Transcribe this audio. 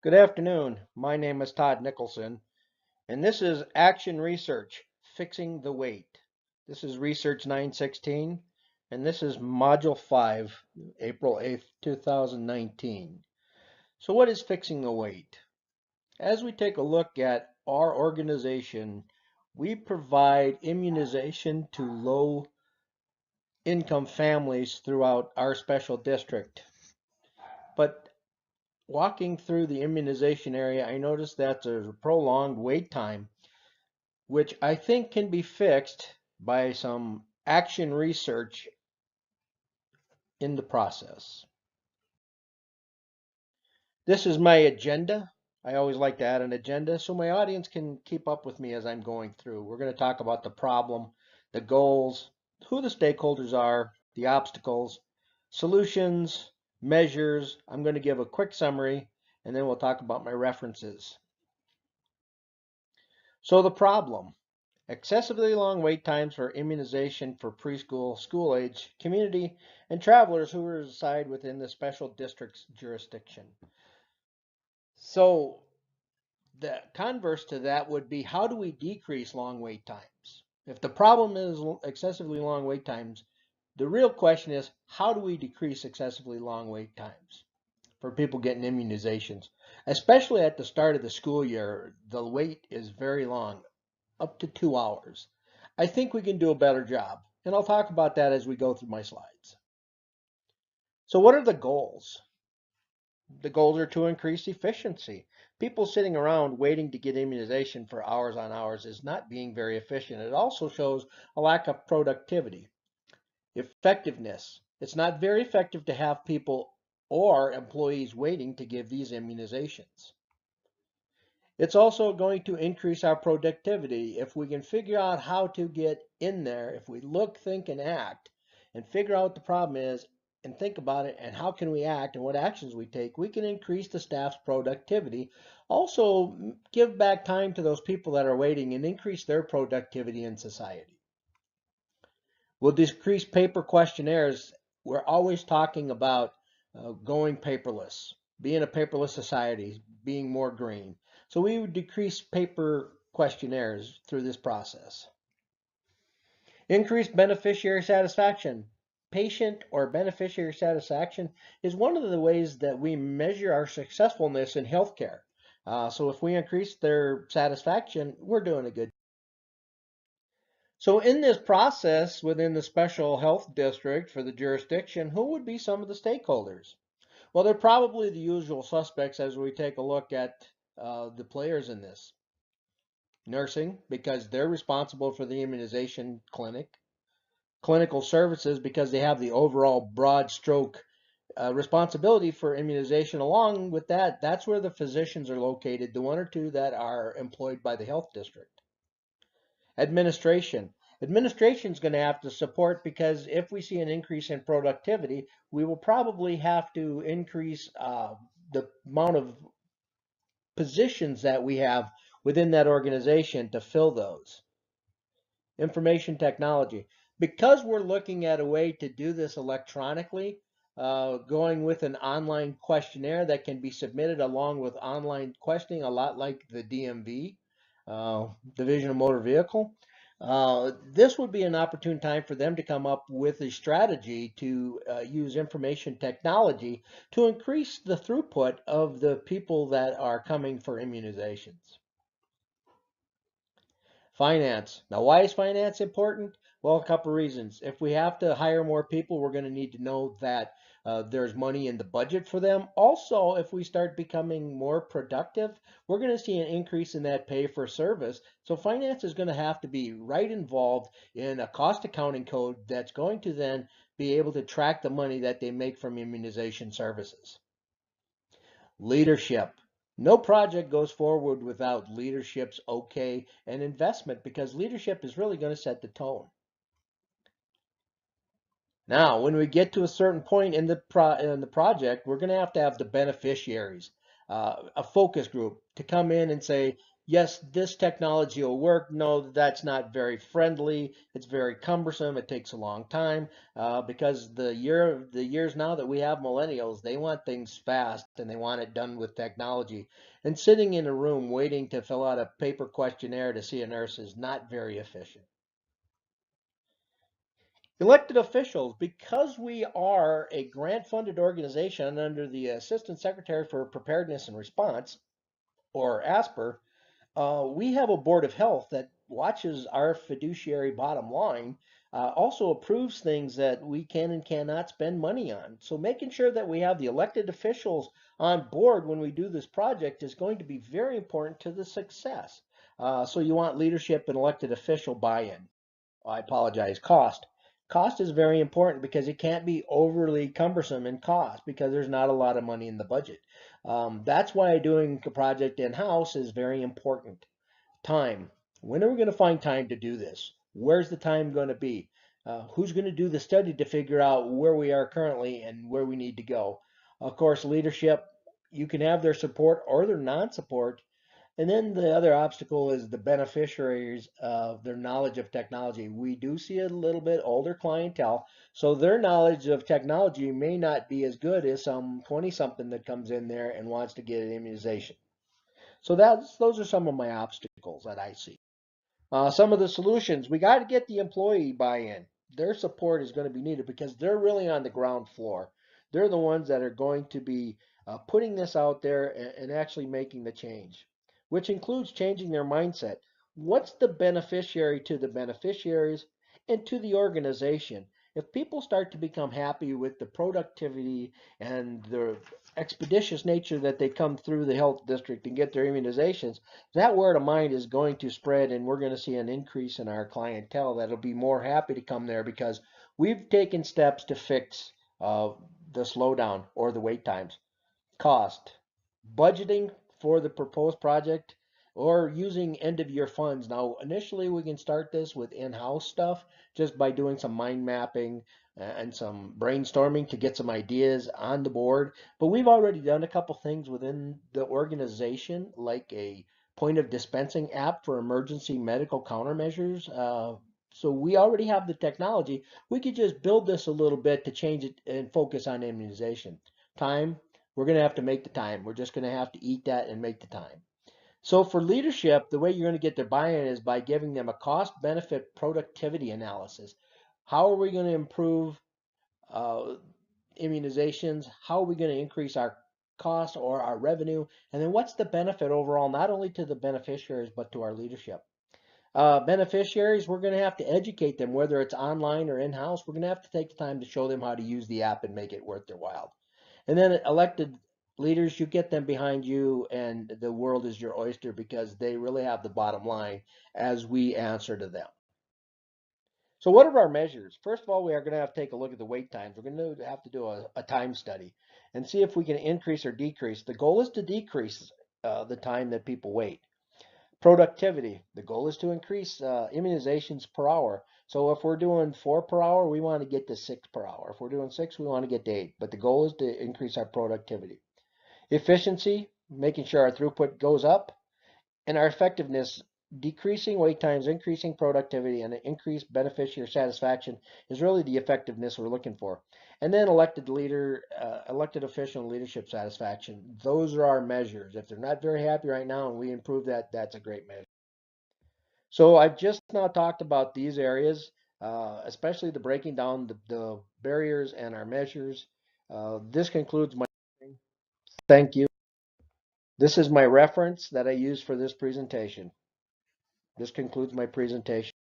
Good afternoon. My name is Todd Nicholson, and this is Action Research, Fixing the Weight. This is Research 916, and this is Module 5, April 8th, 2019. So what is fixing the weight? As we take a look at our organization, we provide immunization to low-income families throughout our special district. But walking through the immunization area, I noticed that there's a prolonged wait time, which I think can be fixed by some action research in the process. This is my agenda. I always like to add an agenda so my audience can keep up with me as I'm going through. We're going to talk about the problem, the goals, who the stakeholders are, the obstacles, solutions, measures. I'm going to give a quick summary, and then we'll talk about my references. So the problem, excessively long wait times for immunization for preschool, school age, community, and travelers who reside within the special district's jurisdiction. So the converse to that would be, how do we decrease long wait times? If the problem is excessively long wait times, the real question is, how do we decrease excessively long wait times for people getting immunizations? Especially at the start of the school year, the wait is very long, up to 2 hours. I think we can do a better job, and I'll talk about that as we go through my slides. So what are the goals? The goals are to increase efficiency. People sitting around waiting to get immunization for hours on hours is not being very efficient. It also shows a lack of productivity. Effectiveness. It's not very effective to have people or employees waiting to give these immunizations. It's also going to increase our productivity if we can figure out how to get in there. If we look, think, and act, and figure out what the problem is, and think about it, and how can we act, and what actions we take, we can increase the staff's productivity. Also, give back time to those people that are waiting and increase their productivity in society. We'll decrease paper questionnaires. We're always talking about going paperless, being a paperless society, being more green. So we would decrease paper questionnaires through this process. Increase beneficiary satisfaction. Patient or beneficiary satisfaction is one of the ways that we measure our successfulness in healthcare. So if we increase their satisfaction, we're doing a good job. So in this process within the special health district for the jurisdiction, who would be some of the stakeholders? Well, they're probably the usual suspects as we take a look at the players in this. Nursing, because they're responsible for the immunization clinic. Clinical services, because they have the overall broad stroke responsibility for immunization. Along with that, that's where the physicians are located, the one or two that are employed by the health district. Administration. Administration is going to have to support, because if we see an increase in productivity, we will probably have to increase the amount of positions that we have within that organization to fill those. Information technology. Because we're looking at a way to do this electronically, going with an online questionnaire that can be submitted along with online questioning, a lot like the DMV, Division of Motor Vehicle. This would be an opportune time for them to come up with a strategy to use information technology to increase the throughput of the people that are coming for immunizations. Finance. Now, why is finance important? Well, a couple of reasons. If we have to hire more people, we're going to need to know that there's money in the budget for them. Also, if we start becoming more productive, we're going to see an increase in that pay for service. So finance is going to have to be right involved in a cost accounting code that's going to then be able to track the money that they make from immunization services. Leadership. No project goes forward without leadership's okay and investment, because leadership is really going to set the tone. Now, when we get to a certain point in the project, we're going to have the beneficiaries, a focus group, to come in and say, yes, this technology will work. No, that's not very friendly. It's very cumbersome. It takes a long time because the years now that we have millennials, they want things fast and they want it done with technology. And sitting in a room waiting to fill out a paper questionnaire to see a nurse is not very efficient. Elected officials, because we are a grant-funded organization under the Assistant Secretary for Preparedness and Response, or ASPR, we have a board of health that watches our fiduciary bottom line, also approves things that we can and cannot spend money on. So making sure that we have the elected officials on board when we do this project is going to be very important to the success. So you want leadership and elected official buy-in. I apologize, cost. Cost is very important because it can't be overly cumbersome in cost because there's not a lot of money in the budget. That's why doing a project in-house is very important. Time. When are we going to find time to do this? Where's the time going to be? Who's going to do the study to figure out where we are currently and where we need to go? Of course, leadership, you can have their support or their non-support, and then the other obstacle is the beneficiaries of their knowledge of technology. We do see a little bit older clientele, so their knowledge of technology may not be as good as some 20-something that comes in there and wants to get an immunization. So those are some of my obstacles that I see. Some of the solutions, we got to get the employee buy-in. Their support is going to be needed because they're really on the ground floor. They're the ones that are going to be putting this out there and actually making the change, which includes changing their mindset. What's the beneficiary to the beneficiaries and to the organization? If people start to become happy with the productivity and the expeditious nature that they come through the health district and get their immunizations, that word of mind is going to spread, and we're going to see an increase in our clientele that'll be more happy to come there because we've taken steps to fix the slowdown or the wait times. Cost, budgeting for the proposed project, or using end of year funds. Now, initially, we can start this with in-house stuff just by doing some mind mapping and some brainstorming to get some ideas on the board. But we've already done a couple things within the organization, like a point of dispensing app for emergency medical countermeasures. So we already have the technology. We could just build this a little bit to change it and focus on immunization. Time, we're going to have to make the time. We're just going to have to eat that and make the time. So for leadership, the way you're going to get their buy-in is by giving them a cost benefit productivity analysis. How are we going to improve uh, immunizations? How are we going to increase our cost or our revenue? And then what's the benefit overall, not only to the beneficiaries, but to our leadership? Beneficiaries, we're going to have to educate them, whether it's online or in-house. We're going to have to take the time to show them how to use the app and make it worth their while. And then elected leaders, you get them behind you, and the world is your oyster because they really have the bottom line as we answer to them. So, what are our measures? First of all, we are going to have to take a look at the wait times. We're going to have to do a time study and see if we can increase or decrease. The goal is to decrease the time that people wait. Productivity. The goal is to increase immunizations per hour. So if we're doing 4 per hour, we want to get to 6 per hour. If we're doing 6, we want to get to 8. But the goal is to increase our productivity. Efficiency, making sure our throughput goes up, and our effectiveness, decreasing wait times, increasing productivity, and increased beneficiary satisfaction is really the effectiveness we're looking for. And then elected official and leadership satisfaction. Those are our measures. If they're not very happy right now and we improve that, that's a great measure. So I've just now talked about these areas, especially the breaking down the barriers and our measures. This concludes my. Thank you. This is my reference that I use for this presentation. This concludes my presentation.